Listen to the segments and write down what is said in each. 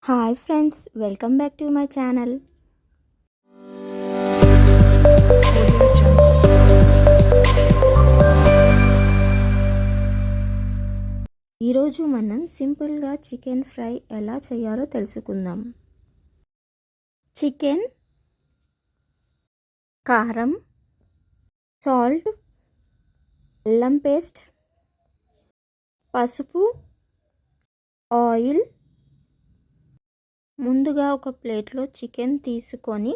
Hi friends, welcome back to my channel. ఈరోజు మనం సింపుల్గా చికెన్ ఫ్రై ఎలా చేయాలో తెలుసుకుందాం. చికెన్, కారం, సాల్ట్, అల్లం పేస్ట్, పసుపు, ఆయిల్. ముందుగా ఒక ప్లేట్లో చికెన్ తీసుకొని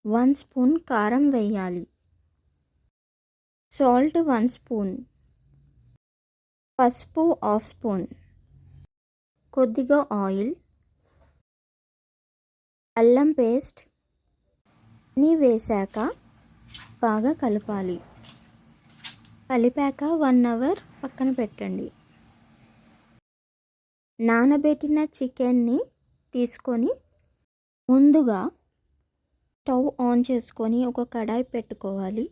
1 స్పూన్ కారం వేయాలి, సాల్ట్ 1 స్పూన్, పసుపు 1/2 స్పూన్, కొద్దిగా ఆయిల్, అల్లం పేస్ట్ అన్నీ వేశాక బాగా కలపాలి. కలిపాక 1 అవర్ పక్కన పెట్టండి. నానబెట్టిన చికెన్ని తీసుకొని ముందుగా స్టవ్ ఆన్ చేసుకొని ఒక కడాయి పెట్టుకోవాలి.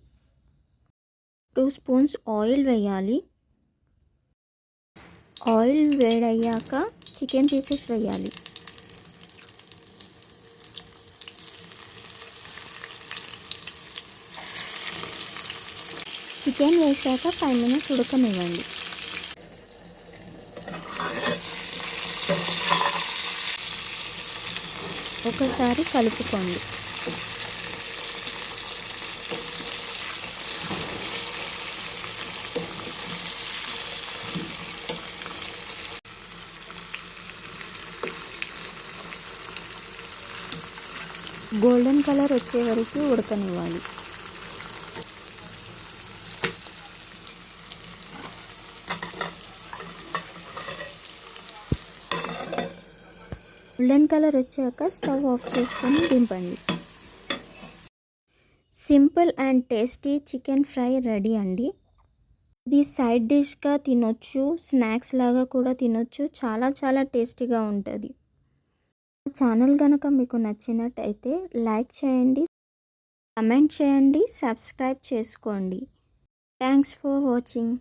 2 స్పూన్స్ ఆయిల్ వేయాలి. ఆయిల్ వేడయ్యాక చికెన్ పీసెస్ వేయాలి. చికెన్ వేసాక 5 మినిట్స్ ఉడకనివ్వండి. ఒకసారి కలుపుకోండి. గోల్డెన్ కలర్ వచ్చే వరకు ఉడకనివ్వాలి. గోల్డెన్ కలర్ వచ్చాక స్టవ్ ఆఫ్ చేసుకొని దింపండి. Simple and tasty chicken fry ready అండి. ఇది సైడ్ డిష్గా తినొచ్చు, స్నాక్స్ లాగా కూడా తినొచ్చు. చాలా చాలా టేస్టీగా ఉంటుంది. ఛానల్ కనుక మీకు నచ్చినట్టయితే లైక్ చేయండి, కమెంట్ చేయండి, సబ్స్క్రైబ్ చేసుకోండి. Thanks for watching.